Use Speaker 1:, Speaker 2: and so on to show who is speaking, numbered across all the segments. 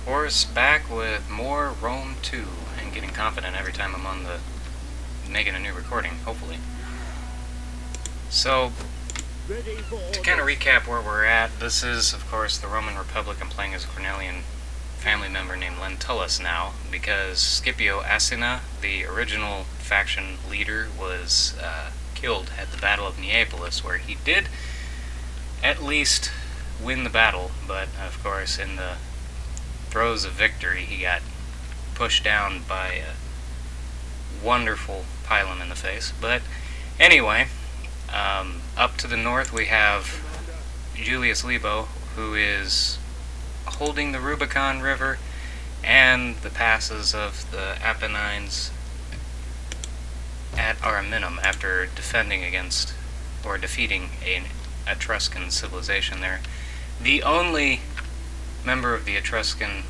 Speaker 1: course, back with more Rome 2, and getting confident every time I'm on the making a new recording, hopefully. So, to kind of recap where we're at, this is, of course, the Roman Republic. I'm playing as a Cornelian family member named Lentulus now, because Scipio Asina, the original faction leader, was killed at the Battle of Neapolis, where he did at least win the battle, but of course in the throes of victory he got pushed down by a wonderful pylon in the face. But anyway, up to the north we have Julius Libo, who is holding the Rubicon River and the passes of the Apennines at Ariminum after defending against, or defeating, an Etruscan civilization there. The only member of the Etruscan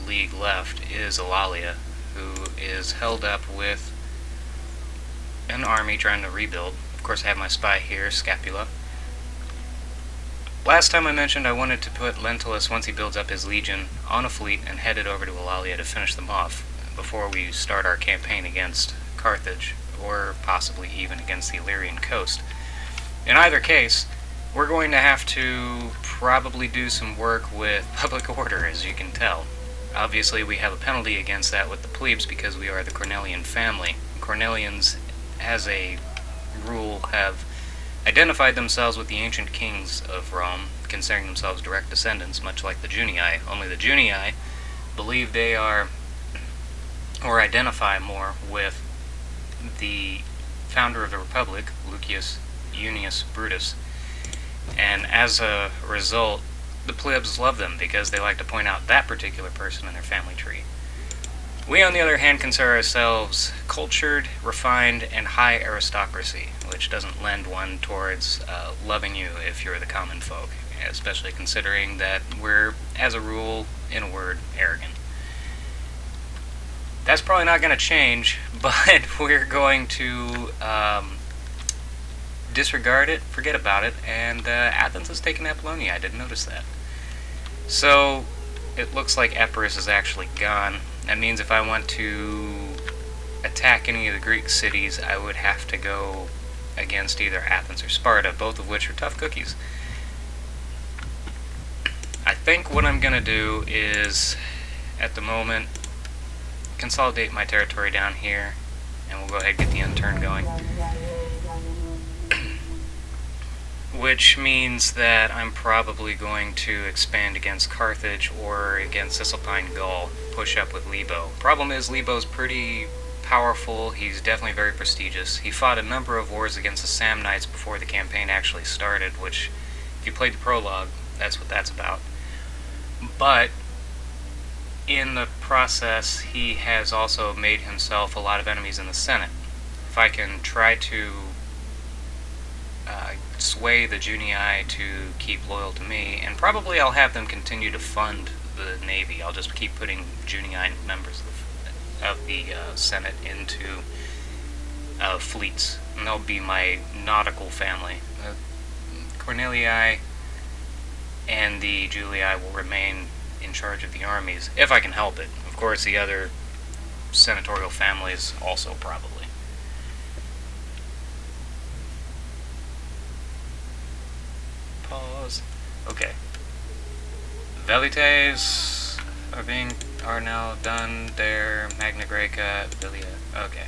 Speaker 1: League left is Eulalia, who is held up with an army trying to rebuild. Of course, I have my spy here, Scapula. Last time I mentioned I wanted to put Lentulus, once he builds up his legion, on a fleet and head it over to Eulalia to finish them off before we start our campaign against Carthage, or possibly even against the Illyrian coast. In either case, we're going to have to probably do some work with public order, as you can tell. Obviously, we have a penalty against that with the plebes because we are the Cornelian family. Cornelians, as a rule, have identified themselves with the ancient kings of Rome, considering themselves direct descendants, much like the Junii, only the Junii believe they are, or identify more with, the founder of the Republic, Lucius Junius Brutus. And as a result, the plebs love them because they like to point out that particular person in their family tree. We, on the other hand, consider ourselves cultured, refined, and high aristocracy, which doesn't lend one towards loving you if you're the common folk, especially considering that we're, as a rule, in a word, arrogant. That's probably not going to change, but we're going to disregard it, forget about it, and Athens has taken Apollonia. I didn't notice that. So it looks like Epirus is actually gone. That means if I want to attack any of the Greek cities, I would have to go against either Athens or Sparta, both of which are tough cookies. I think what I'm going to do is, at the moment, consolidate my territory down here, and we'll go ahead and get the unturn going. Which means that I'm probably going to expand against Carthage or against Cisalpine Gaul, push up with Libo. Problem is, Libo's pretty powerful, he's definitely very prestigious. He fought a number of wars against the Samnites before the campaign actually started, which, if you played the prologue, that's what that's about. But in the process, he has also made himself a lot of enemies in the Senate. If I can try to sway the Junii to keep loyal to me, and probably I'll have them continue to fund the Navy. I'll just keep putting Junii members of the Senate into fleets, and they'll be my nautical family. Cornelii and the Julii will remain in charge of the armies, if I can help it. Of course, the other senatorial families also probably. Pause. Okay. Velites are now done. There, Magna Graeca, Vilia. Okay.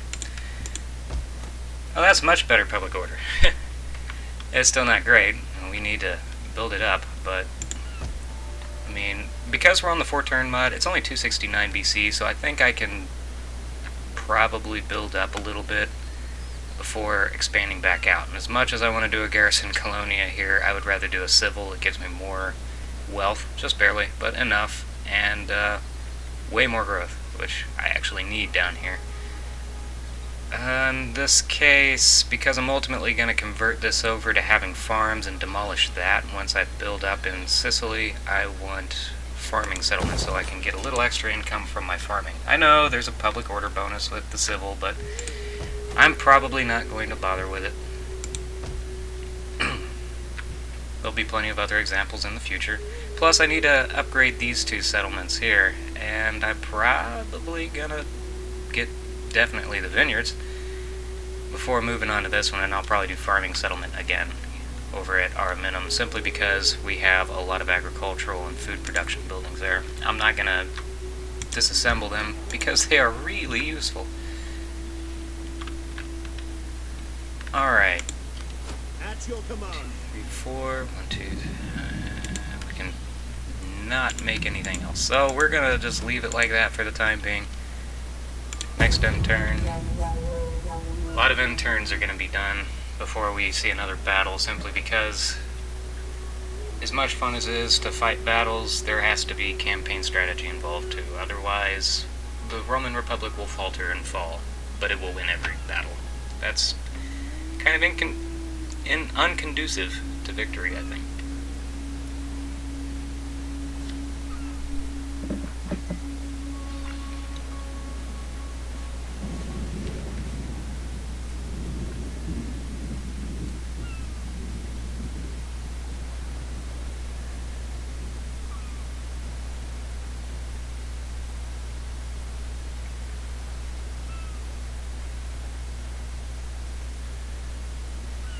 Speaker 1: Well, that's much better public order. It's still not great, and we need to build it up, but I mean, because we're on the 4-turn mod, it's only 269 BC, so I think I can probably build up a little bit before expanding back out. And as much as I want to do a garrison colonia here, I would rather do a civil. It gives me more wealth, just barely, but enough, and way more growth, which I actually need down here. In this case, because I'm ultimately going to convert this over to having farms and demolish that, once I build up in Sicily, I want farming settlements so I can get a little extra income from my farming. I know there's a public order bonus with the civil, but I'm probably not going to bother with it. There'll be plenty of other examples in the future. Plus I need to upgrade these two settlements here, and I'm probably gonna get definitely the vineyards before moving on to this one, and I'll probably do farming settlement again over at our minimum, simply because we have a lot of agricultural and food production buildings there. I'm not gonna disassemble them because they are really useful. Alright.
Speaker 2: At your command.
Speaker 1: 3, 4, 1, 2, we can not make anything else. So we're gonna just leave it like that for the time being. Next end turn. A lot of end turns are gonna be done before we see another battle, simply because as much fun as it is to fight battles, there has to be campaign strategy involved too. Otherwise, the Roman Republic will falter and fall, but it will win every battle. That's kind of unconducive to victory, I think.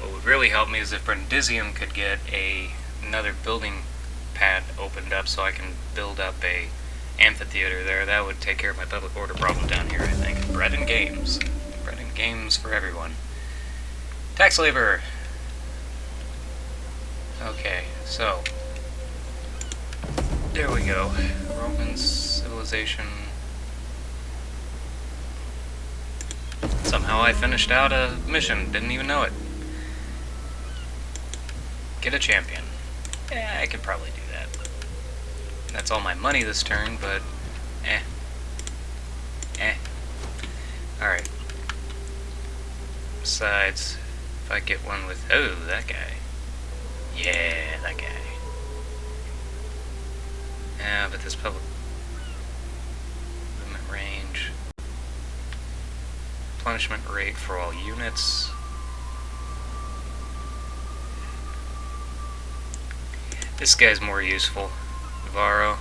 Speaker 1: What would really help me is if Brundisium could get another building pad opened up so I can build up a amphitheater there. That would take care of my public order problem down here, I think. Bread and games. Bread and games for everyone. Tax labor! Okay, so there we go. Roman civilization. Somehow I finished out a mission, didn't even know it. Get a champion. Yeah, I could probably do that. That's all my money this turn, but Alright. Besides, if I get one with... Oh, that guy. Yeah, that guy. Yeah, but this public... movement range. Replenishment rate for all units. This guy's more useful, Navarro.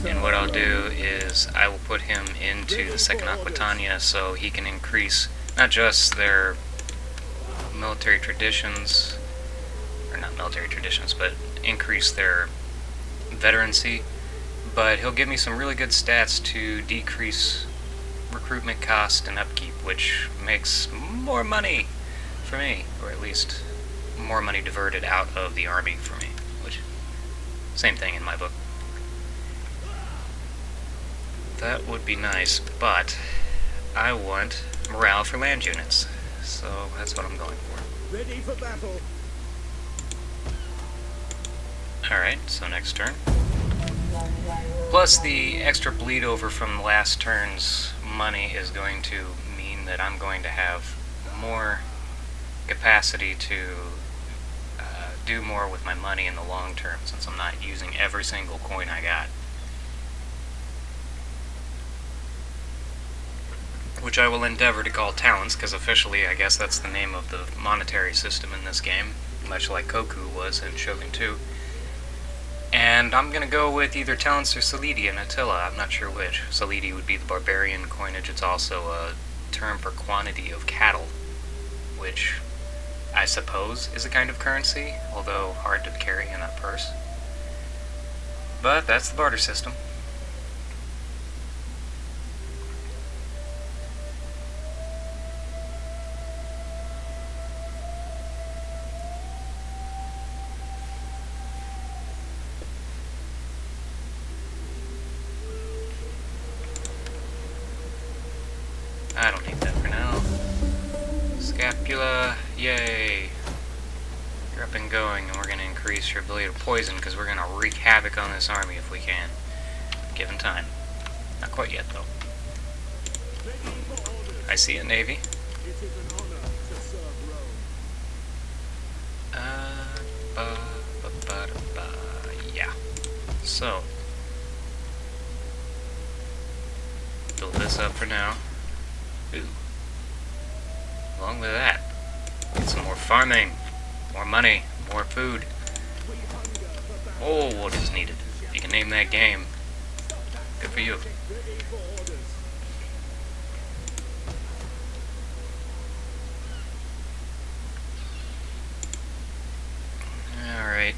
Speaker 1: And what I'll do is I will put him into the Second Aquitania so he can increase not just their military traditions, or not military traditions, but increase their veterancy, but he'll give me some really good stats to decrease recruitment cost and upkeep, which makes more money for me, or at least more money diverted out of the army for me, which, same thing in my book. That would be nice, but I want morale for land units, so that's what I'm going for.
Speaker 2: Ready for battle.
Speaker 1: Alright, so next turn. Plus the extra bleed over from last turn's money is going to mean that I'm going to have more capacity to do more with my money in the long term, since I'm not using every single coin I got. Which I will endeavor to call talents, because officially I guess that's the name of the monetary system in this game, much like Koku was in Shogun 2. And I'm going to go with either talents or Solidi and Attila, I'm not sure which. Solidi would be the barbarian coinage, it's also a term for quantity of cattle, which I suppose is a kind of currency, although hard to carry in a purse. But that's the barter system. I don't need that for now. Scapula, yay! You're up and going, and we're going to increase your ability to poison, because we're going to wreak havoc on this army if we can. Given time. Not quite yet, though. I see a navy.
Speaker 2: It is an honor to serve Rome.
Speaker 1: Yeah. So, build this up for now. Ooh. Along with that, get some more farming. More money, more food. Oh, what is needed? You can name that game. Good for you. Alright.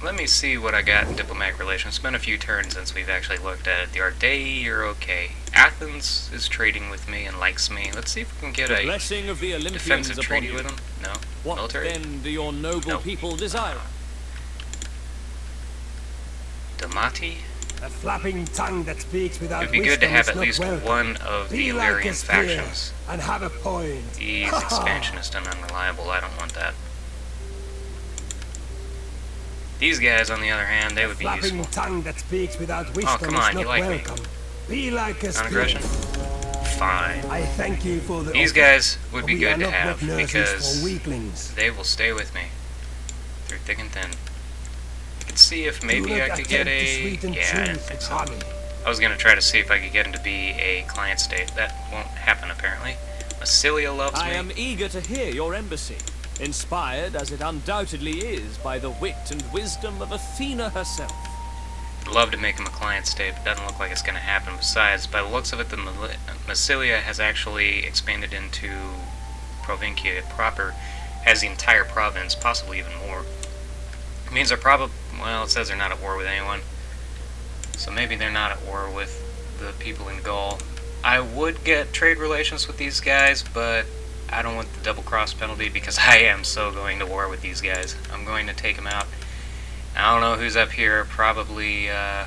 Speaker 1: Let me see what I got in diplomatic relations. It's been a few turns since we've actually looked at it. The Ardei are okay. Athens is trading with me and likes me. Let's see if we can get a
Speaker 3: Blessing of the Olympians
Speaker 1: defensive
Speaker 3: upon
Speaker 1: treaty
Speaker 3: you.
Speaker 1: with them. No?
Speaker 3: What
Speaker 1: Military?
Speaker 3: then do your noble
Speaker 1: Nope.
Speaker 3: people desire?
Speaker 1: Damati?
Speaker 4: A flapping tongue that speaks without
Speaker 1: It would be good to
Speaker 4: wisdom
Speaker 1: have
Speaker 4: is
Speaker 1: at
Speaker 4: not
Speaker 1: least
Speaker 4: welcome.
Speaker 1: one of the
Speaker 4: Be like
Speaker 1: Illyrian
Speaker 4: a spear
Speaker 1: factions.
Speaker 4: and have a point.
Speaker 1: He's expansionist and unreliable. I don't want that. These guys, on the other hand, they would be
Speaker 4: Flapping
Speaker 1: useful.
Speaker 4: tongue that speaks without wisdom
Speaker 1: come
Speaker 4: is
Speaker 1: on,
Speaker 4: not
Speaker 1: you like me.
Speaker 4: welcome. Be like a spear.
Speaker 1: Non-aggression? Fine.
Speaker 4: I thank you for the
Speaker 1: These
Speaker 4: offer,
Speaker 1: guys would
Speaker 4: but
Speaker 1: be
Speaker 4: we
Speaker 1: good
Speaker 4: are
Speaker 1: to
Speaker 4: not
Speaker 1: have
Speaker 4: wet nurses
Speaker 1: because
Speaker 4: for weaklings.
Speaker 1: they will stay with me through thick and thin. Let's see if
Speaker 4: Do
Speaker 1: maybe
Speaker 4: not
Speaker 1: I could get
Speaker 4: attempt to
Speaker 1: a...
Speaker 4: sweeten
Speaker 1: Yeah, I didn't
Speaker 4: truth
Speaker 1: think
Speaker 4: with
Speaker 1: so.
Speaker 4: honey.
Speaker 1: I was going to try to see if I could get him to be a client state. That won't happen, apparently. Massilia loves
Speaker 3: I
Speaker 1: me.
Speaker 3: am eager to hear your embassy, inspired as it undoubtedly is by the wit and wisdom of Athena herself.
Speaker 1: I'd love to make him a client state, but doesn't look like it's going to happen. Besides, by the looks of it, the Massilia has actually expanded into Provincia proper, has the entire province, possibly even more. It means they're probably, well, it says they're not at war with anyone. So maybe they're not at war with the people in Gaul. I would get trade relations with these guys, but I don't want the double cross penalty because I am so going to war with these guys. I'm going to take them out. I don't know who's up here. Probably, I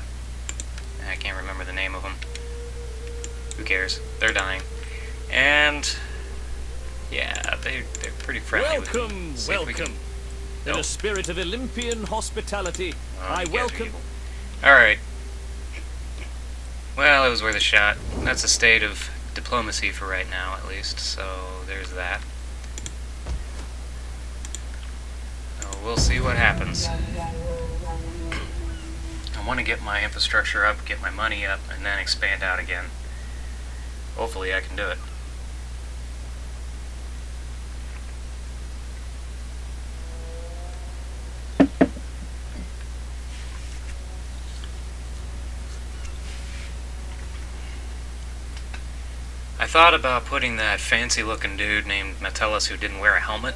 Speaker 1: can't remember the name of them. Who cares? They're dying. And, yeah, they're pretty friendly with me.
Speaker 3: Welcome,
Speaker 1: See if we
Speaker 3: welcome.
Speaker 1: can-
Speaker 3: In a spirit of Olympian hospitality,
Speaker 1: Oh,
Speaker 3: I
Speaker 1: you guys are
Speaker 3: welcome...
Speaker 1: evil. Alright. Well, it was worth a shot. That's a state of diplomacy for right now, at least. So, there's that. So, we'll see what happens. I want to get my infrastructure up, get my money up, and then expand out again. Hopefully I can do it. I thought about putting that fancy-looking dude named Metellus who didn't wear a helmet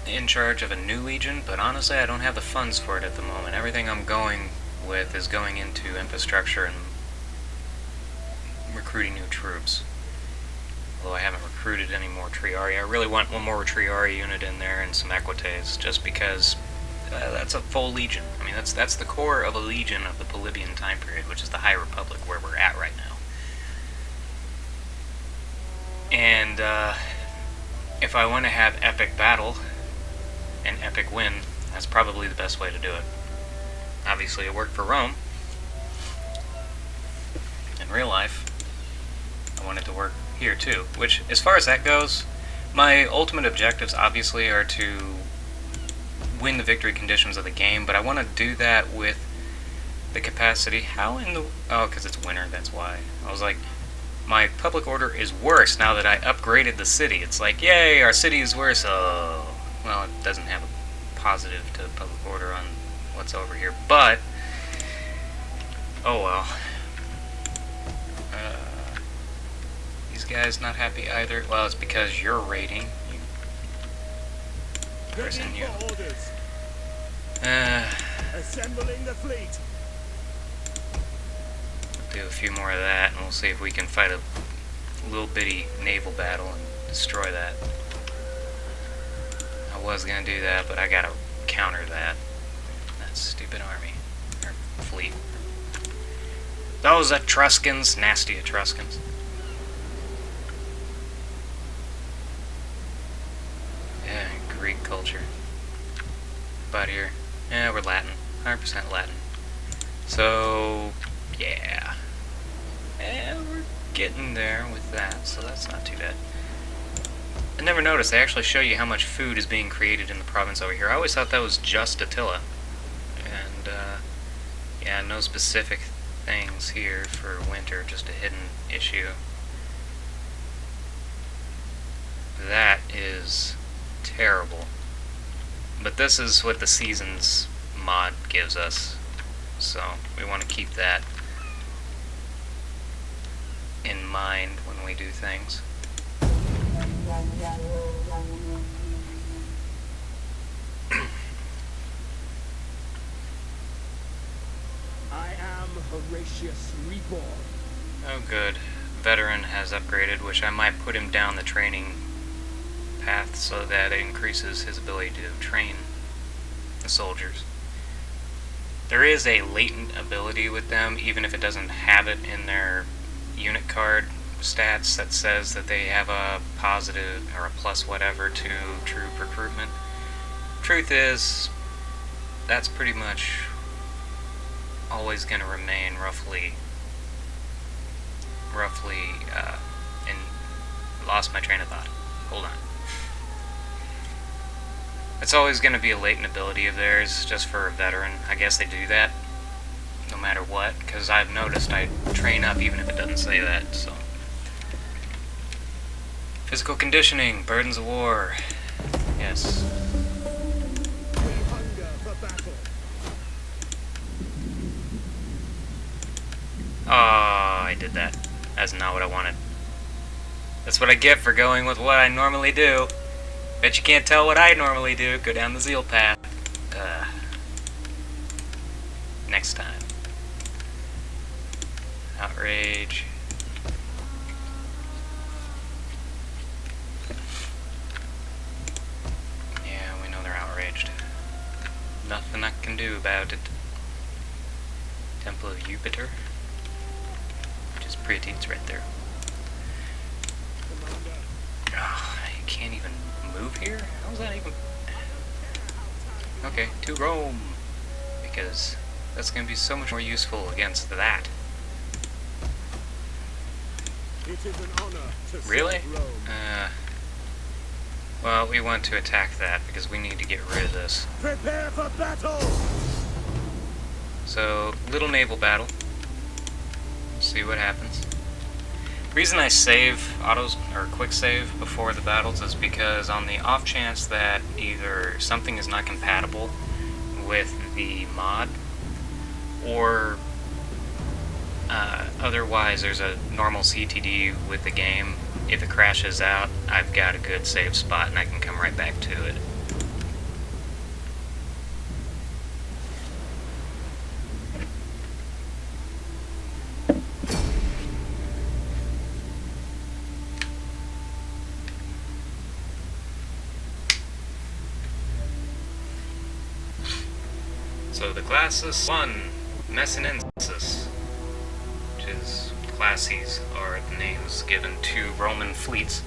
Speaker 1: in charge of a new legion, but honestly I don't have the funds for it at the moment. Everything I'm going with is going into infrastructure and recruiting new troops. Although I haven't recruited any more Triarii. I really want one more Triarii unit in there and some Equites, just because that's a full legion. I mean, that's the core of a legion of the Polybian time period, which is the High Republic, where we're at right now. And if I want to have epic battle and epic win, that's probably the best way to do it. Obviously, it worked for Rome. In real life, I want it to work here too. Which, as far as that goes, my ultimate objectives obviously are to win the victory conditions of the game, but I want to do that with the capacity. How in the... Oh, because it's winter, that's why. I was like, my public order is worse now that I upgraded the city. It's like, yay, our city is worse. Oh, well, it doesn't have a positive to public order on what's over here, but oh well. These guys not happy either. Well, it's because you're raiding. You person,
Speaker 2: Ready
Speaker 1: you.
Speaker 2: for orders.
Speaker 1: Uh,
Speaker 2: Assembling the fleet.
Speaker 1: do a few more of that, and we'll see if we can fight a little bitty naval battle and destroy that. I was gonna do that, but I gotta counter that. That stupid army. Or fleet. Those Etruscans, nasty Etruscans. Yeah, Greek culture. About here. Yeah, we're Latin. 100% Latin. So, yeah. And we're getting there with that, so that's not too bad. I never noticed, they actually show you how much food is being created in the province over here. I always thought that was just Attila. And, yeah, no specific things here for winter, just a hidden issue. That is terrible. But this is what the Seasons mod gives us, so we want to keep that in mind when we do things.
Speaker 2: I am Horatius Reborn.
Speaker 1: Oh good. Veteran has upgraded, which I might put him down the training path so that it increases his ability to train the soldiers. There is a latent ability with them, even if it doesn't have it in their unit card stats, that says that they have a positive or a plus whatever to troop recruitment. Truth is, that's pretty much always going to remain roughly lost my train of thought. Hold on. It's always going to be a latent ability of theirs, just for a veteran. I guess they do that no matter what, because I've noticed I train up even if it doesn't say that, so. Physical conditioning, burdens of war. Yes.
Speaker 2: We hunger for battle.
Speaker 1: Oh, I did that. That's not what I wanted. That's what I get for going with what I normally do. Bet you can't tell what I normally do. Go down the Zeal path. Next time. Outrage. Yeah, we know they're outraged. Nothing I can do about it. Temple of Jupiter. Which is pretty, it's right there. Oh, you can't even move here? How's that even? Okay, to Rome. Because that's going to be so much more useful against that.
Speaker 2: It is an honor to
Speaker 1: Really?
Speaker 2: serve Rome.
Speaker 1: Well, we want to attack that because we need to get rid of this.
Speaker 2: Prepare for battle.
Speaker 1: So, little naval battle. See what happens. The reason I save autos or quick save before the battles is because on the off chance that either something is not compatible with the mod or otherwise there's a normal CTD with the game, if it crashes out, I've got a good save spot and I can come right back to it. So the classes 1, Messinensis, which is classes are the names given to Roman fleets,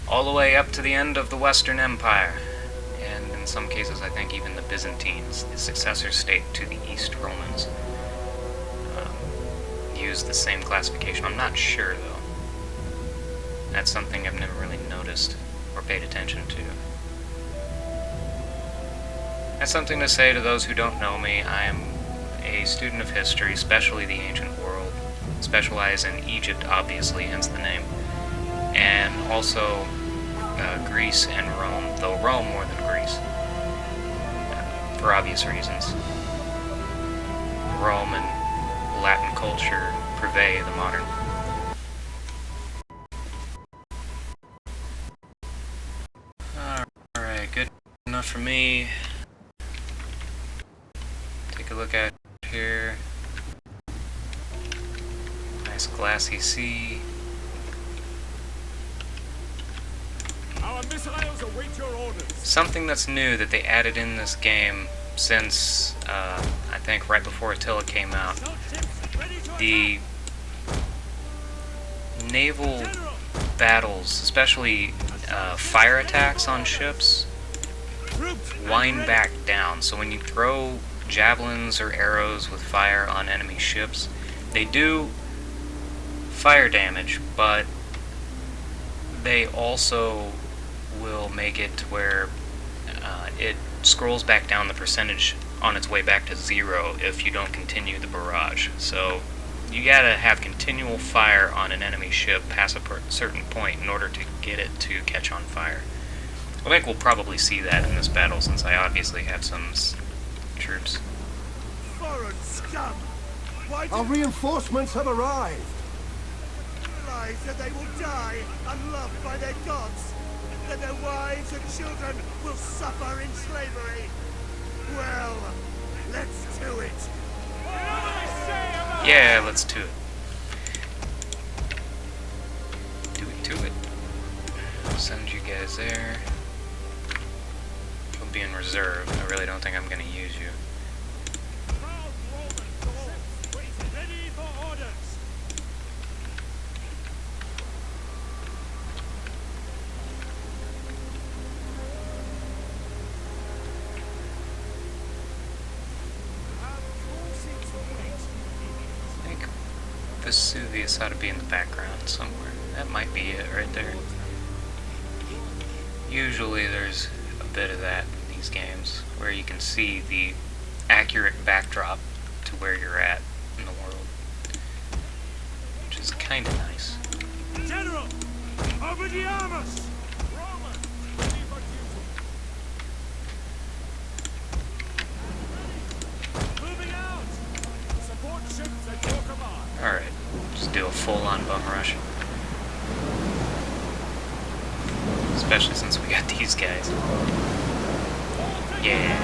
Speaker 1: all the way up to the end of the Western Empire, and in some cases I think even the Byzantines, the successor state to the East Romans, use the same classification. I'm not sure though. That's something I've never really noticed or paid attention to. That's something to say to those who don't know me. I am a student of history, especially the ancient world. Specialize in Egypt, obviously, hence the name. And also Greece and Rome, though Rome more than Greece. For obvious reasons. Rome and Latin culture pervade the modern. Alright, good enough for me. Take a look at here. Nice glassy sea.
Speaker 2: Our missiles await your orders.
Speaker 1: Something that's new that they added in this game since, I think right before Attila came out. The naval battles, especially fire attacks on ships, wind back down. So when you throw javelins or arrows with fire on enemy ships, they do fire damage, but they also will make it to where it scrolls back down the percentage on its way back to 0 if you don't continue the barrage. So you gotta have continual fire on an enemy ship past a certain point in order to get it to catch on fire. I think we'll probably see that in this battle, since I obviously have some troops.
Speaker 2: Foreign scum! Why do
Speaker 5: Our
Speaker 2: you
Speaker 5: reinforcements have arrived.
Speaker 2: realize that they will die unloved by their gods? That their wives and children will suffer in slavery? Well, let's do it!
Speaker 1: Yeah, let's do it. Do it to it. I'll send you guys there. You'll be in reserve. I really don't think I'm going to use you.
Speaker 2: Ready for orders!
Speaker 1: I think Vesuvius ought to be in the background somewhere. That might be it right there. Usually there's a bit of that in these games, where you can see the accurate backdrop to where you're at in the world, which is kind of nice.
Speaker 2: General! Over the armors! Roman! Ready for duty! Moving out! Support ships at your command!
Speaker 1: Alright, just do a full-on bum rush. Especially since we got these guys. Yeah.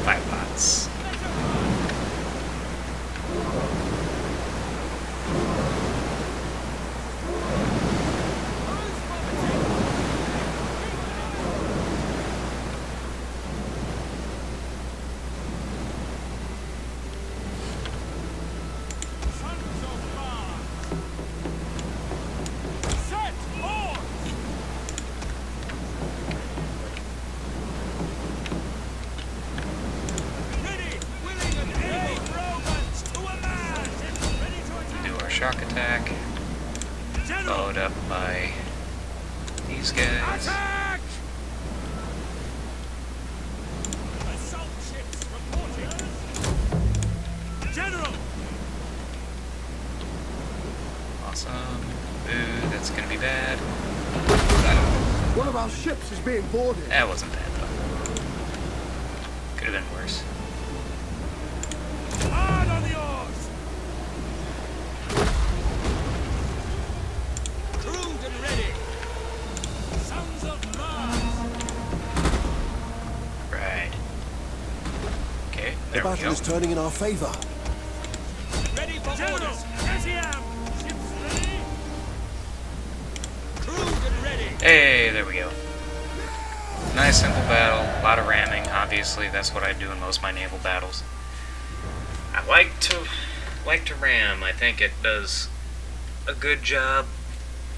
Speaker 1: 5 bots.
Speaker 2: Sons of Mars! Set on! Ready, willing, and able! Romans to a man! Ready to attack!
Speaker 1: Do our shock attack.
Speaker 2: General!
Speaker 1: Followed up by these guys.
Speaker 2: Attack! Assault ships reporting! General!
Speaker 1: Awesome. Ooh, that's gonna be bad.
Speaker 5: One of our ships is being boarded.
Speaker 1: That wasn't bad though. Could have been worse.
Speaker 2: Hard on the oars! Crewed and ready! Sons of Mars!
Speaker 1: Right. Okay,
Speaker 5: The
Speaker 1: there we
Speaker 5: battle
Speaker 1: go.
Speaker 5: is turning in our favor.
Speaker 2: Ready for orders! As I am! Ships ready! Crewed and ready!
Speaker 1: Hey, there we go. Nice simple battle, a lot of ramming, obviously, that's what I do in most of my naval battles. I like to ram. I think it does a good job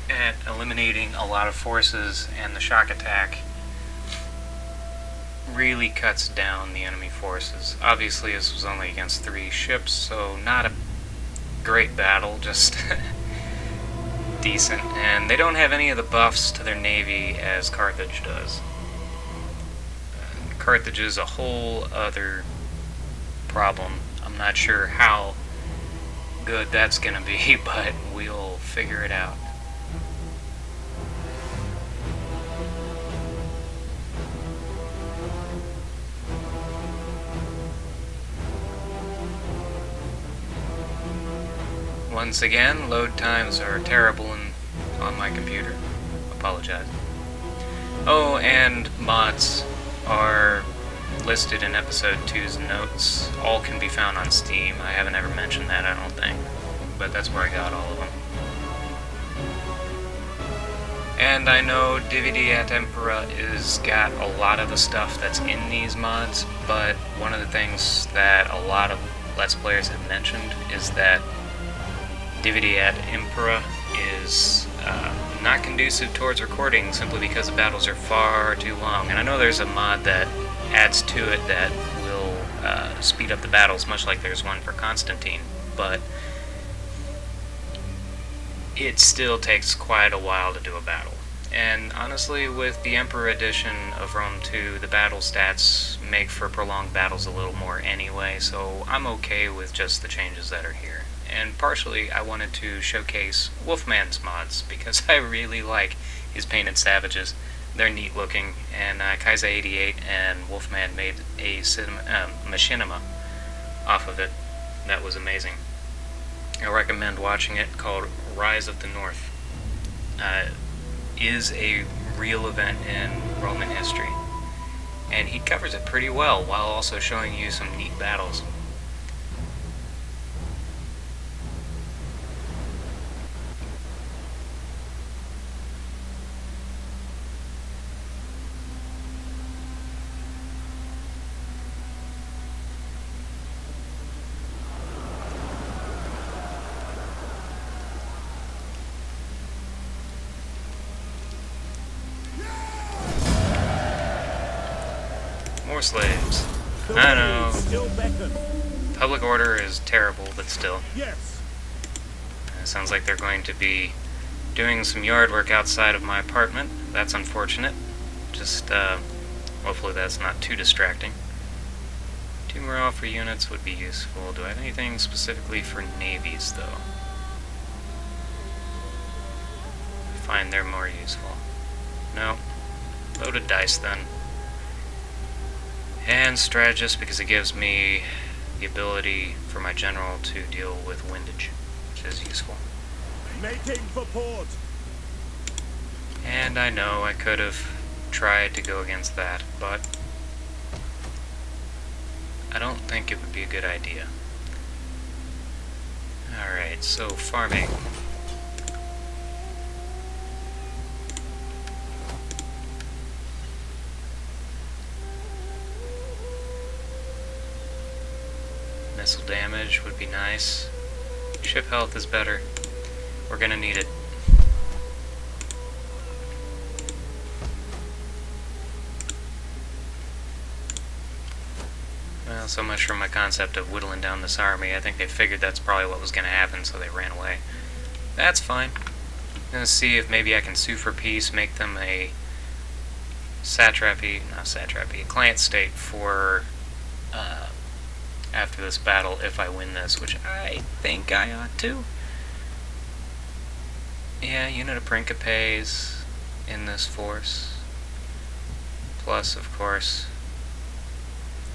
Speaker 1: at eliminating a lot of forces, and the shock attack really cuts down the enemy forces. Obviously this was only against 3 ships, so not a great battle, just decent. And they don't have any of the buffs to their navy as Carthage does. Carthage is a whole other problem. I'm not sure how good that's gonna be, but we'll figure it out. Once again, load times are terrible on my computer. Apologize. Oh, and mods are listed in episode 2's notes. All can be found on Steam. I haven't ever mentioned that, I don't think. But that's where I got all of them. And I know DVD at Tempera is got a lot of the stuff that's in these mods, but one of the things that a lot of Let's Players have mentioned is that DVD at Impera is not conducive towards recording simply because the battles are far too long. And I know there's a mod that adds to it that will speed up the battles, much like there's one for Constantine, but it still takes quite a while to do a battle. And honestly, with the Emperor edition of Rome 2, the battle stats make for prolonged battles a little more anyway, so I'm okay with just the changes that are here. and partially I wanted to showcase Wolfman's mods, because I really like his painted savages. They're neat looking, and Kaiser88 and Wolfman made a machinima off of it that was amazing. I recommend watching it, called Rise of the North. Is a real event in Roman history, and he covers it pretty well while also showing you some neat battles. More slaves. I know.
Speaker 3: Still beckon.
Speaker 1: Public order is terrible, but still.
Speaker 3: Yes.
Speaker 1: It sounds like they're going to be doing some yard work outside of my apartment. That's unfortunate. Just, hopefully that's not too distracting. 2 morale for units would be useful. Do I have anything specifically for navies, though? I find they're more useful. No. Loaded dice, then. And strategist, because it gives me the ability for my general to deal with windage, which is useful.
Speaker 3: Making for port.
Speaker 1: And I know I could have tried to go against that, but I don't think it would be a good idea. Alright, so farming. Missile damage would be nice. Ship health is better. We're gonna need it. Well, so much for my concept of whittling down this army. I think they figured that's probably what was gonna happen, so they ran away. That's fine. I'm gonna see if maybe I can sue for peace, make them a a client state for after this battle, if I win this, which I think I ought to. Yeah, unit of Principes in this force. Plus, of course,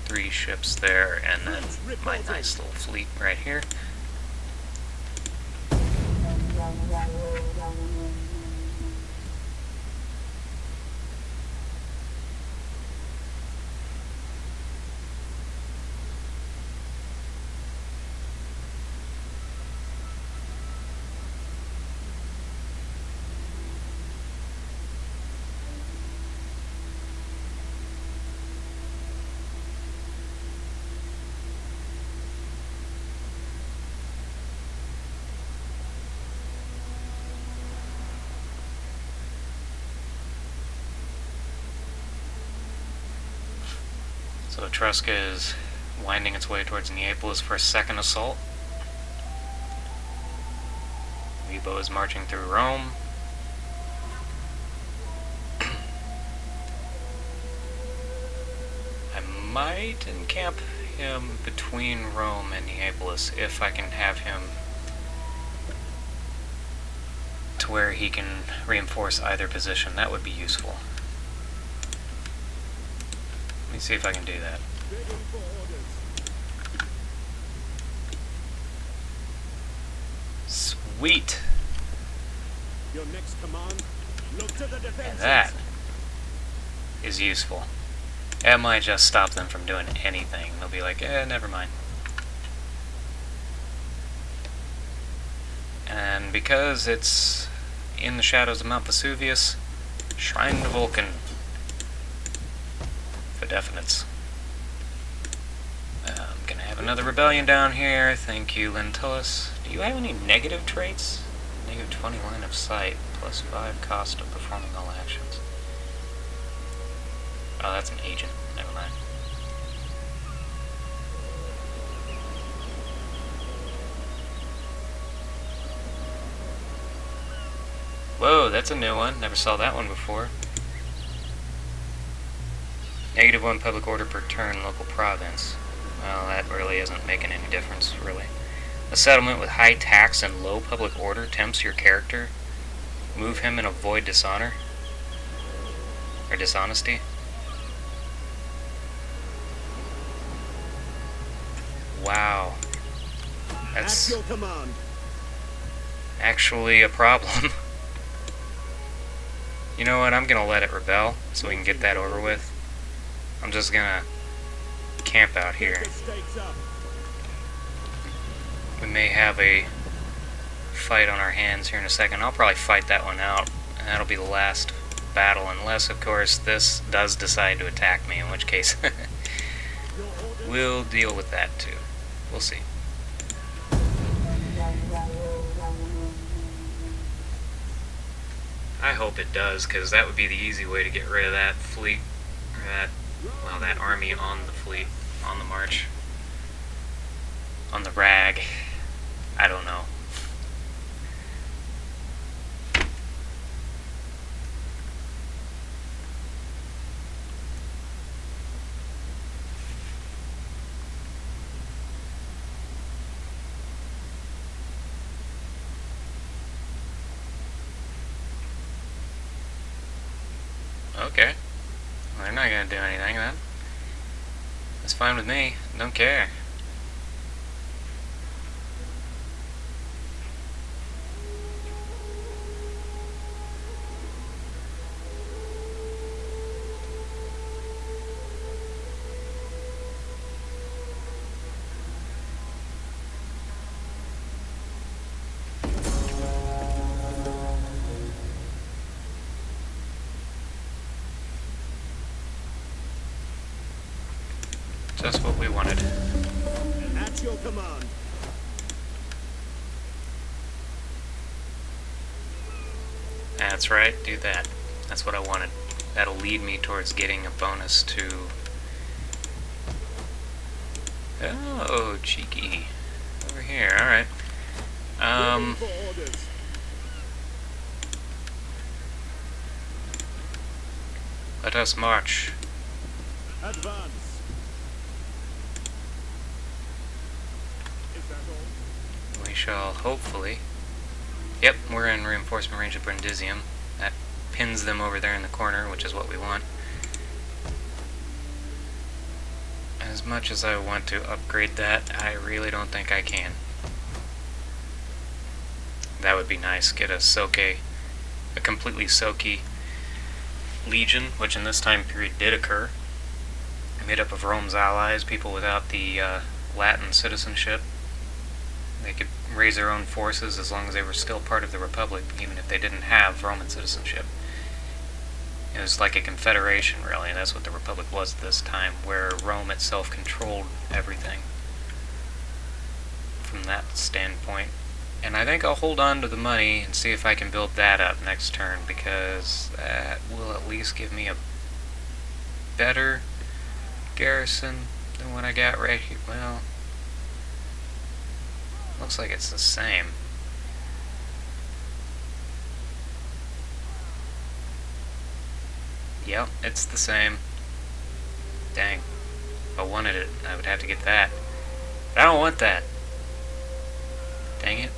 Speaker 1: 3 ships there, and then my nice little fleet right here. So Etrusca is winding its way towards Neapolis for a second assault. Lebo is marching through Rome. I might encamp him between Rome and Neapolis if I can have him to where he can reinforce either position. That would be useful. Let me see if I can do that. Sweet!
Speaker 3: Your next command, look to the defenses.
Speaker 1: And that is useful. It might just stop them from doing anything. They'll be like, never mind. And because it's in the shadows of Mount Vesuvius, Shrine to Vulcan. For definites. I'm gonna have another rebellion down here. Thank you, Lentulus. Do you have any negative traits? Negative 20 line of sight, plus 5 cost of performing all actions. Oh, that's an agent. Never mind. Whoa, that's a new one. Never saw that one before. -1 public order per turn, local province. Well, that really isn't making any difference, really. A settlement with high tax and low public order tempts your character. Move him and avoid dishonor. Or dishonesty. Wow. That's
Speaker 2: At your command.
Speaker 1: actually a problem. You know what? I'm gonna let it rebel so we can get that over with. I'm just gonna camp out here.
Speaker 2: Get the stakes up.
Speaker 1: We may have a fight on our hands here in a second. I'll probably fight that one out, and that'll be the last battle, unless, of course, this does decide to attack me, in which case we'll deal with that too. We'll see. I hope it does, because that would be the easy way to get rid of that fleet, or that, well, that army on the fleet, on the march, on the rag. I don't know. Okay. Well, they're not gonna do anything then. That's fine with me. Don't care. Just what we wanted.
Speaker 2: At your command.
Speaker 1: That's right, do that. That's what I wanted. That'll lead me towards getting a bonus to... Oh, cheeky. Over here, alright.
Speaker 2: Waiting for orders.
Speaker 1: Let us march.
Speaker 2: Advance. Is that all?
Speaker 1: We shall hopefully... Yep, we're in reinforcement range of Brundisium. That pins them over there in the corner, which is what we want. As much as I want to upgrade that, I really don't think I can. That would be nice. Get a completely Soke legion, which in this time period did occur. Made up of Rome's allies, people without the Latin citizenship. They could raise their own forces as long as they were still part of the Republic, even if they didn't have Roman citizenship. It was like a confederation, really. That's what the Republic was at this time, where Rome itself controlled everything from that standpoint. And I think I'll hold on to the money and see if I can build that up next turn, because that will at least give me a better garrison than what I got right here. Well, looks like it's the same. Yep, it's the same. Dang. If I wanted it, I would have to get that. But I don't want that. Dang it.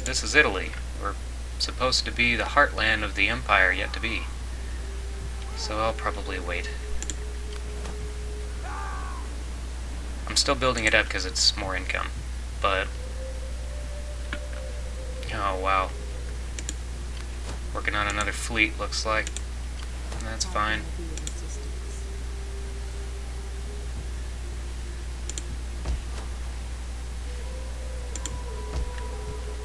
Speaker 1: This is Italy. We're supposed to be the heartland of the empire yet to be. So I'll probably wait. I'm still building it up because it's more income. But... oh, wow. Working on another fleet, looks like. That's fine.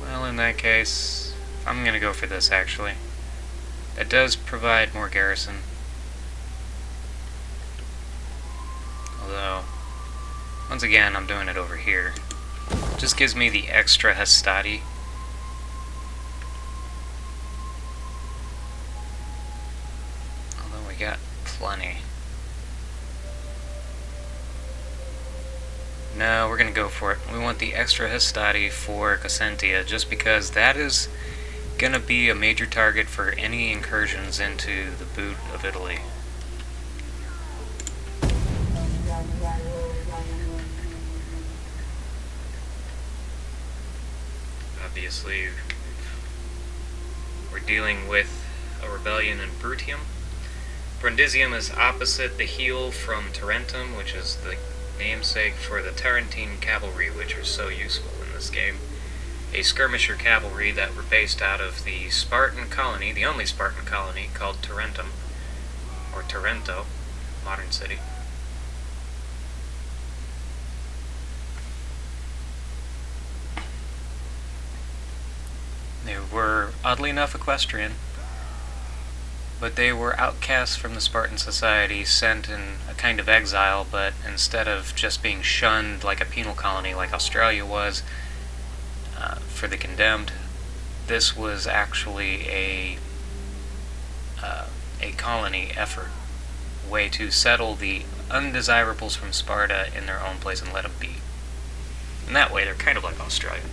Speaker 1: Well, in that case, I'm gonna go for this, actually. That does provide more garrison. Although, once again, I'm doing it over here. Just gives me the extra Hastati. Although we got plenty. No, we're gonna go for it. We want the extra Hastati for Cossentia, just because that is gonna be a major target for any incursions into the boot of Italy. obviously. We're dealing with a rebellion in Brutium. Brundisium is opposite the heel from Tarentum, which is the namesake for the Tarentine cavalry, which are so useful in this game. A skirmisher cavalry that were based out of the Spartan colony, the only Spartan colony, called Tarentum, or Tarento, modern city. They were, oddly enough, equestrian, but they were outcasts from the Spartan society, sent in a kind of exile, but instead of just being shunned like a penal colony like Australia was for the condemned, this was actually a colony effort, a way to settle the undesirables from Sparta in their own place and let them be. And that way, they're kind of like Australia.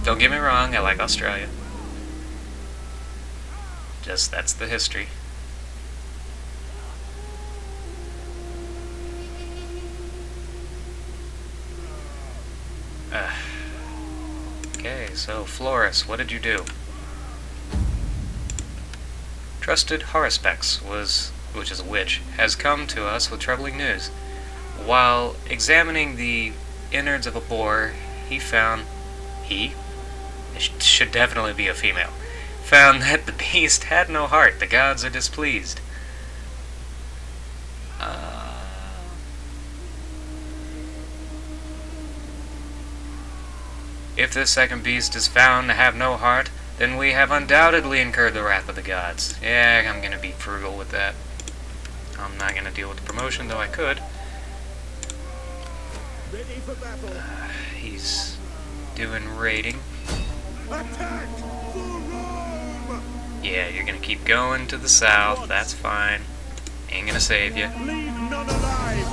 Speaker 1: Don't get me wrong, I like Australia. Just, that's the history. Okay, so Florus, what did you do? Trusted Haruspex which is a witch, has come to us with troubling news. While examining the innards of a boar, it should definitely be a female, found that the beast had no heart. The gods are displeased. If this second beast is found to have no heart, then we have undoubtedly incurred the wrath of the gods. Yeah, I'm gonna be frugal with that. I'm not gonna deal with the promotion, though I could.
Speaker 2: Ready for battle.
Speaker 1: He's doing raiding.
Speaker 2: Attack for Rome!
Speaker 1: Yeah, you're gonna keep going to the south, that's fine. Ain't gonna save you.
Speaker 2: Leave none alive!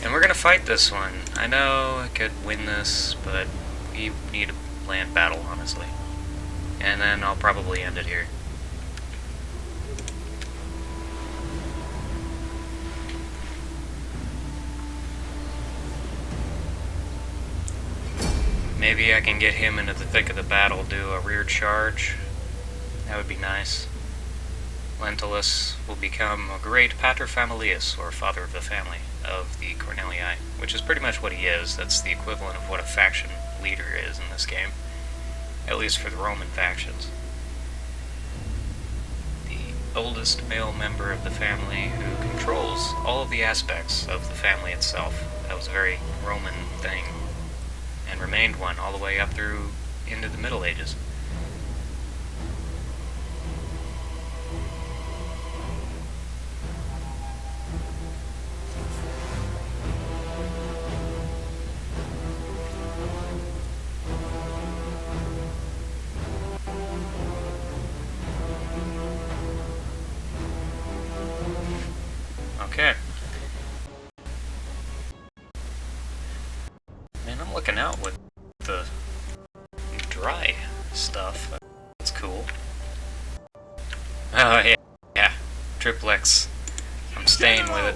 Speaker 1: And we're gonna fight this one. I know I could win this, but we need a land battle, honestly. And then I'll probably end it here. Maybe I can get him into the thick of the battle, do a rear charge. That would be nice. Lentulus will become a great paterfamilias, or father of the family, of the Cornelii, which is pretty much what he is. That's the equivalent of what a faction leader is in this game, at least for the Roman factions. The oldest male member of the family who controls all of the aspects of the family itself. That was a very Roman thing, and remained one all the way up through into the Middle Ages. Okay. Man, I'm looking out with the dry stuff. That's cool. Oh, yeah. Yeah. Triplex. I'm staying with it.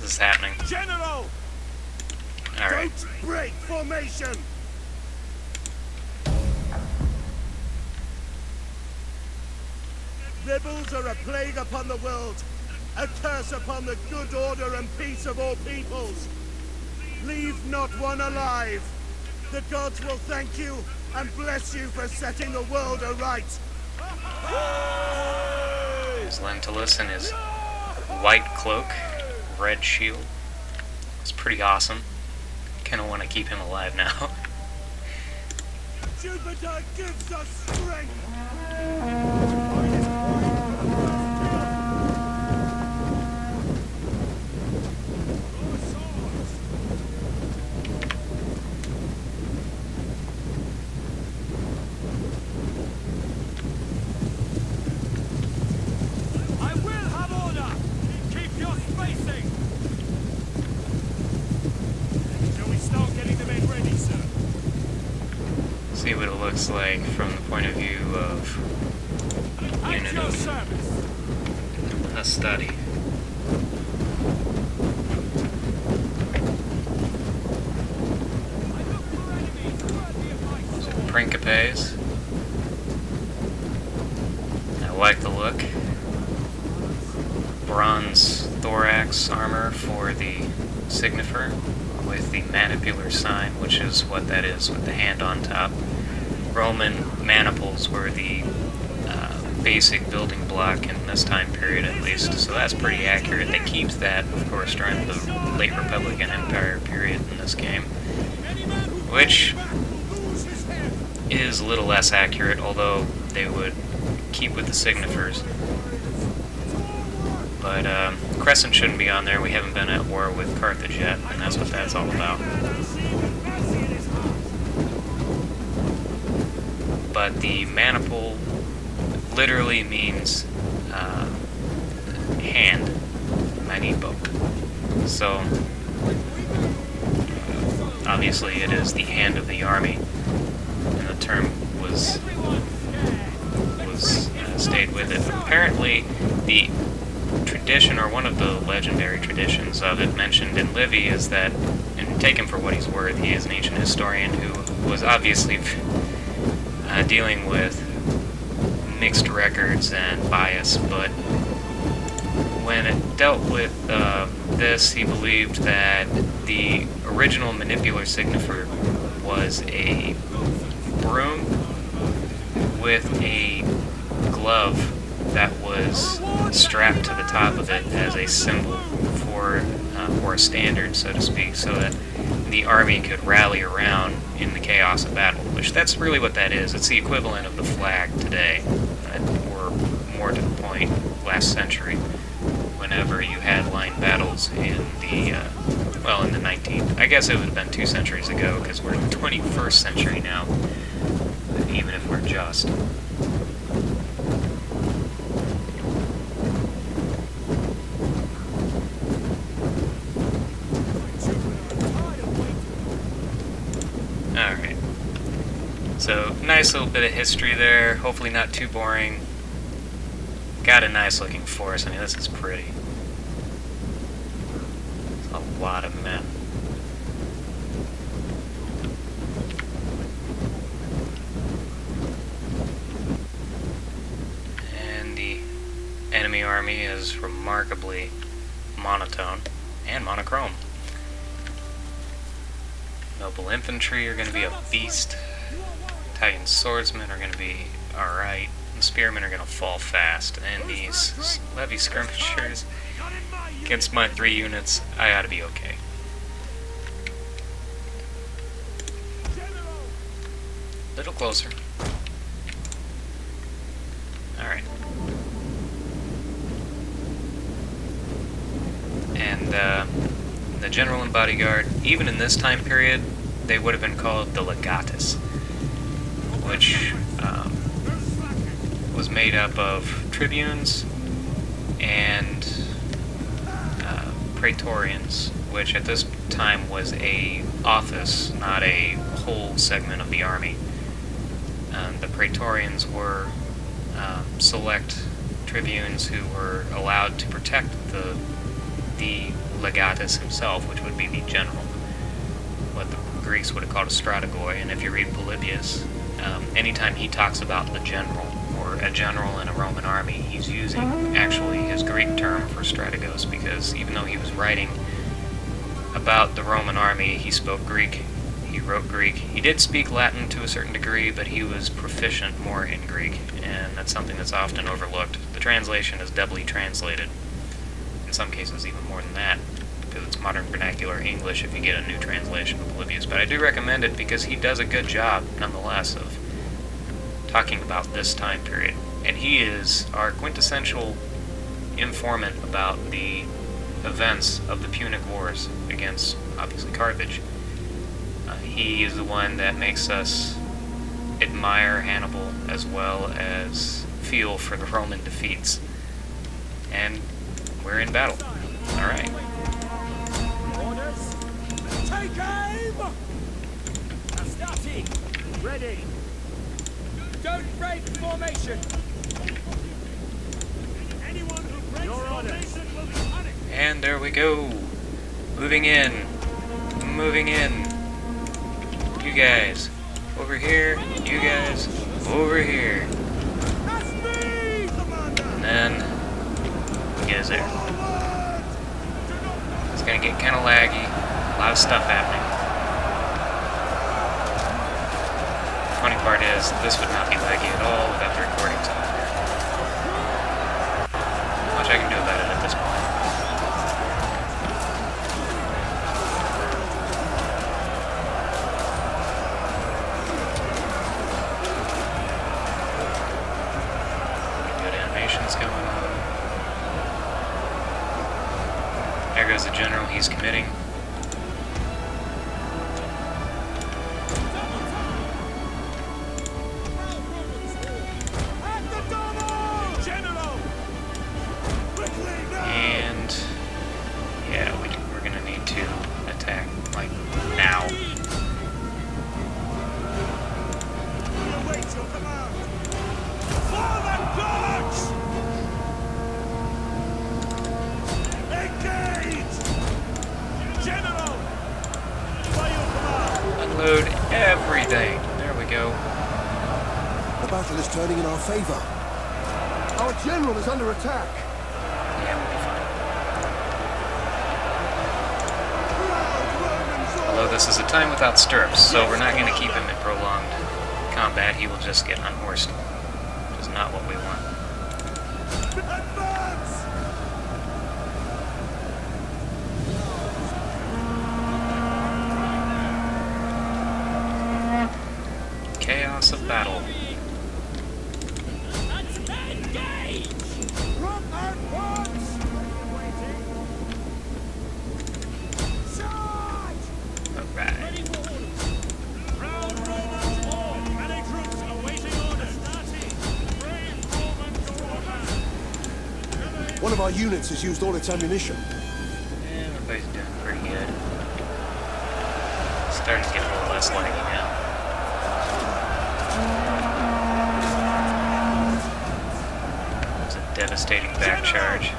Speaker 1: This is happening.
Speaker 2: General!
Speaker 1: Alright.
Speaker 2: Don't break formation! Rebels are a plague upon the world, a curse upon the good order and peace of all peoples. Leave not one alive. The gods will thank you and bless you for setting the world aright.
Speaker 1: There's Lentulus in his white cloak, red shield. It's pretty awesome. Kinda want to keep him alive now.
Speaker 2: Jupiter gives us strength.
Speaker 1: See what it looks like from the point of view of unit a study. syncopes. I like the look. Bronze thorax armor for the signifer with the manipular sign, which is what that is with the hand on top. Roman maniples were the basic building block in this time period at least, so that's pretty accurate. They keep that, of course, during the late Republican Empire period in this game, which is a little less accurate, although they would keep with the signifers. But Crescent shouldn't be on there. We haven't been at war with Carthage yet, and that's what that's all about. But the maniple literally means hand, manipo. So obviously it is the hand of the army, and the term was stayed with it. Apparently, the tradition, or one of the legendary traditions of it mentioned in Livy, is that, and take him for what he's worth, he is an ancient historian who was obviously dealing with mixed records and bias, but when it dealt with this, he believed that the original manipular signifer was a broom with a glove that was strapped to the top of it as a symbol for or a standard, so to speak, so that the army could rally around in the chaos of battle, which that's really what that is. It's the equivalent of the flag today, or more to the point, last century, whenever you had line battles in the, in the 19th. I guess it would have been 2 centuries ago, because we're in the 21st century now, even if we're just. Alright. So, nice little bit of history there, hopefully not too boring. Got a nice looking forest. I mean, this is pretty. It's a lot of men. And the enemy army is remarkably monotone and monochrome. Noble infantry are going to be a beast. Italian swordsmen are going to be alright. The spearmen are going to fall fast. And these levy skirmishers, against my 3 units, I ought to be okay. Little closer. Alright. And the general and bodyguard, even in this time period, they would have been called the legatus, which was made up of tribunes and praetorians, which at this time was a office, not a whole segment of the army. The praetorians were select tribunes who were allowed to protect the legatus himself, which would be the general, what the Greeks would have called a strategoi. And if you read Polybius, anytime he talks about the general, or a general in a Roman army, he's using actually his Greek term for strategos, because even though he was writing about the Roman army, he spoke Greek, he wrote Greek. He did speak Latin to a certain degree, but he was proficient more in Greek, and that's something that's often overlooked. The translation is doubly translated, in some cases even more than that, because it's modern vernacular English if you get a new translation of Polybius. But I do recommend it because he does a good job, nonetheless, of talking about this time period. And he is our quintessential informant about the events of the Punic Wars against, obviously, Carthage. He is the one that makes us admire Hannibal as well as feel for the Roman defeats. And we're in battle. Alright.
Speaker 2: Orders! Take aim! Starting! Ready! Don't break formation! Anyone who breaks formation will be punished!
Speaker 1: And there we go. Moving in. Moving in. You guys. Over here. You guys. Over here.
Speaker 2: That's me, Commander!
Speaker 1: And then we get us there.
Speaker 2: Forward!
Speaker 1: It's gonna get kind of laggy. A lot of stuff happening. Funny part is, this would not be laggy at all without the recording software. Not much I can do about it at this point. Good animations going on. There goes the general, he's committing.
Speaker 2: At the double! General! Quickly now!
Speaker 1: And yeah, we're gonna need to attack like now.
Speaker 2: We await your command! For the gods! Engage! General! By your command!
Speaker 1: Unload everything. There we go.
Speaker 5: The battle is turning in our favor. Our general is under attack.
Speaker 1: Yeah, we'll be fine.
Speaker 2: Proud Romans all!
Speaker 1: Although this is a time without stirrups, so we're not going to keep him in prolonged combat. He will just get unhorsed, which is not what we want.
Speaker 2: Advance!
Speaker 1: Chaos of battle.
Speaker 2: From at once! Charge!
Speaker 1: Alright.
Speaker 2: Proud Romans all! Many troops awaiting orders! Brave Romans
Speaker 5: One of our units has used all its ammunition.
Speaker 1: Yeah, everybody's doing pretty good. Starting to get a little less laggy now. It's a devastating back charge,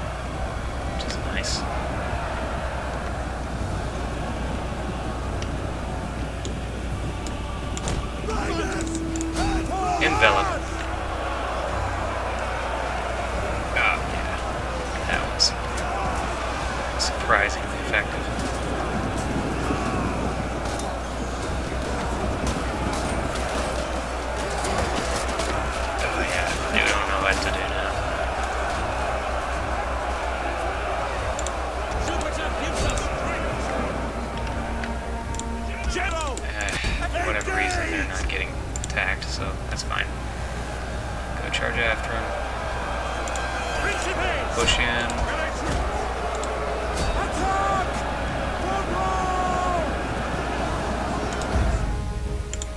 Speaker 1: which is nice. Envelop. Oh, yeah. That was surprisingly effective. Oh, yeah. I don't know what to do now.
Speaker 2: General!
Speaker 1: For whatever reason, they're not getting attacked, so that's fine. Go charge after him.
Speaker 2: Principes!
Speaker 1: Push in.
Speaker 2: Attack!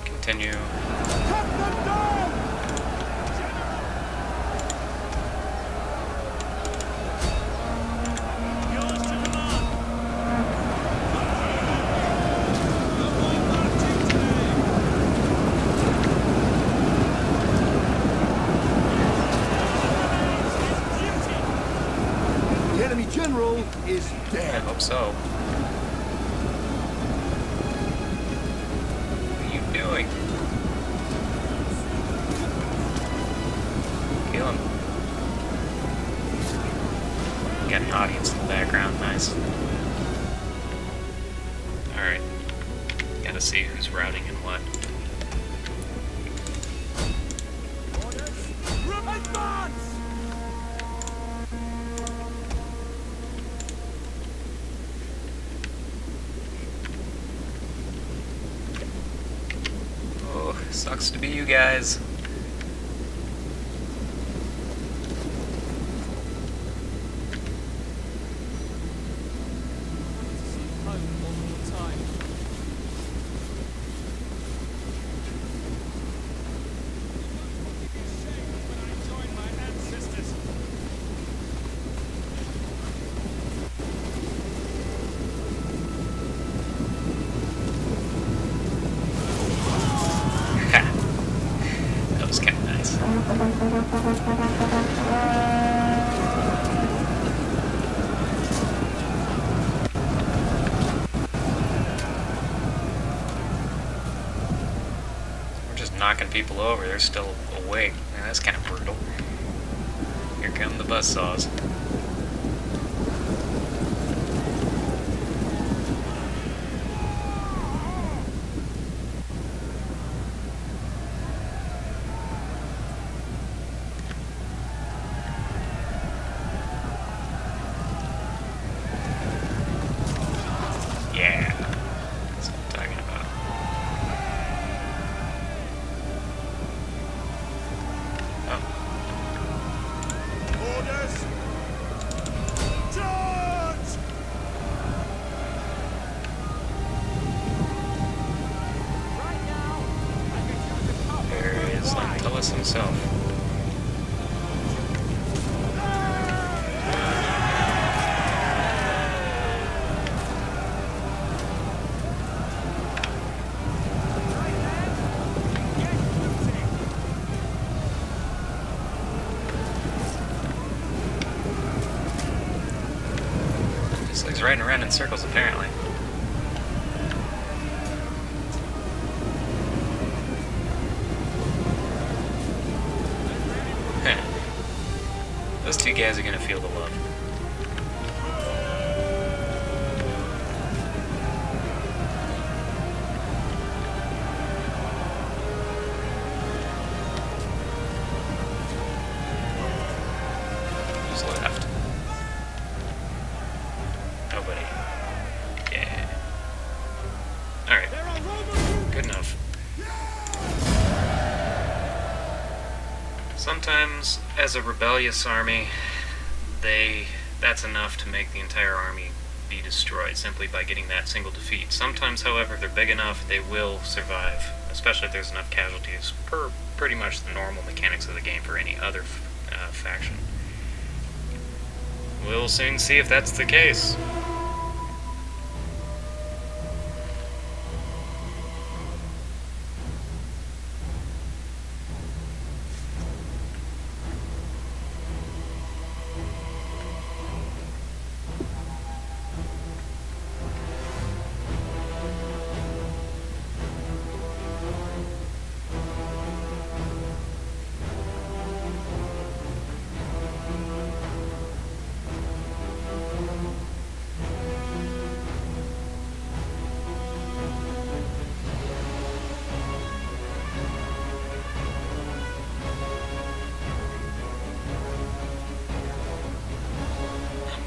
Speaker 1: Continue.
Speaker 2: Cut them down! Yours to command!
Speaker 5: The enemy general is
Speaker 1: I
Speaker 5: dead.
Speaker 1: hope so. What are you doing? Kill him. Got an audience in the background, nice. Alright. Gotta see who's routing and what.
Speaker 2: Advance!
Speaker 1: Oh, sucks to be you guys. knocking people over. They're still awake. Man, that's kind of brutal. Here come the buzzsaws. Yeah, that's what I'm talking about. Oh,
Speaker 2: Orders! Charge!
Speaker 1: there is Lentulus himself. So he's riding around in circles, apparently. Those two guys are gonna feel the love. Who's left? Nobody. Yeah. Alright. Good enough. Sometimes, as a rebellious army, that's enough to make the entire army be destroyed simply by getting that single defeat. Sometimes, however, if they're big enough, they will survive, especially if there's enough casualties per pretty much the normal mechanics of the game for any other faction. We'll soon see if that's the case.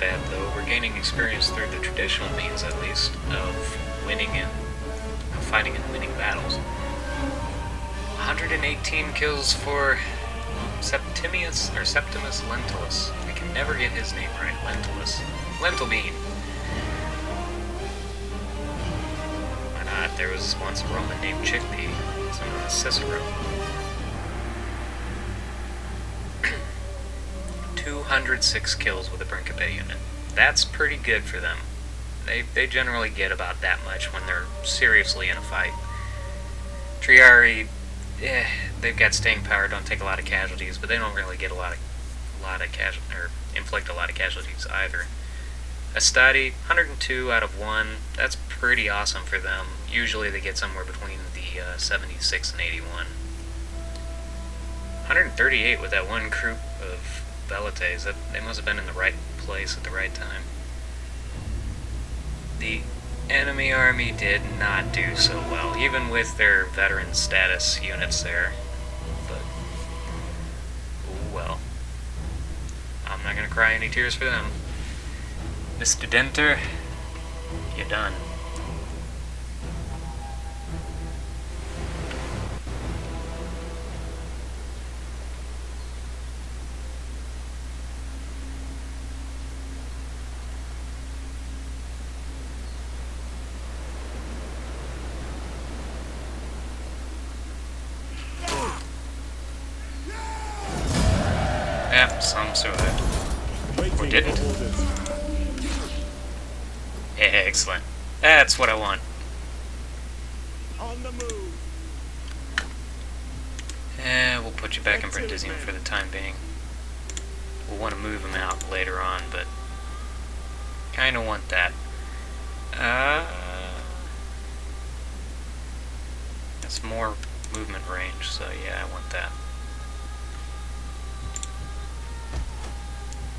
Speaker 1: Bad though. We're gaining experience through the traditional means, at least, of fighting and winning battles. 118 kills for Septimus Lentulus. I can never get his name right. Lentulus. Lentil bean. Why not? There was once a Roman named Chickpea. So known as Cicero. 206 kills with a Principe unit. That's pretty good for them. They generally get about that much when they're seriously in a fight. Triari, they've got staying power, don't take a lot of casualties, but they don't really get inflict a lot of casualties either. Astati, 102 out of 1. That's pretty awesome for them. Usually they get somewhere between the 76 and 81. 138 with that one group of Velites. They must have been in the right place at the right time. The enemy army did not do so well, even with their veteran status units there. But, oh well. I'm not gonna cry any tears for them. Mr. Denter, you're done. Yeah, some survived. Or didn't. Excellent. That's what I want.
Speaker 2: On the move.
Speaker 1: We'll put you back in Brutium for the time being. We'll want to move him out later on, but kinda want that. That's more movement range, so yeah, I want that.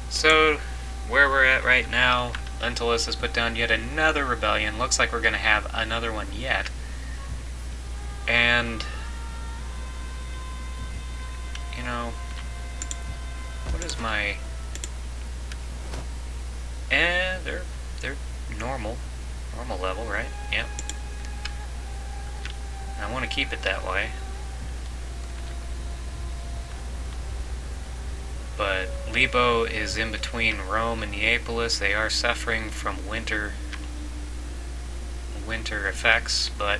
Speaker 1: So, where we're at right now, Lentulus has put down yet another rebellion. Looks like we're going to have another one yet. And, you know, what is my... they're normal level, right? Yep. I want to keep it that way. But Libo is in between Rome and Neapolis. They are suffering from winter effects, but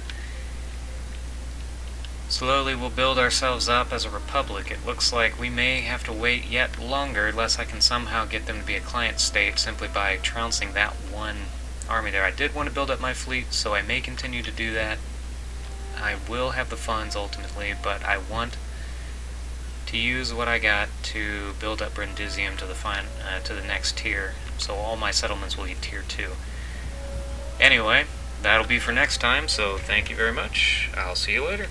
Speaker 1: slowly we'll build ourselves up as a republic. It looks like we may have to wait yet longer unless I can somehow get them to be a client state simply by trouncing that one army there. I did want to build up my fleet, so I may continue to do that. I will have the funds ultimately, but I want to use what I got to build up Brundisium to the next tier, so all my settlements will be tier 2. Anyway, that'll be for next time, so thank you very much. I'll see you later.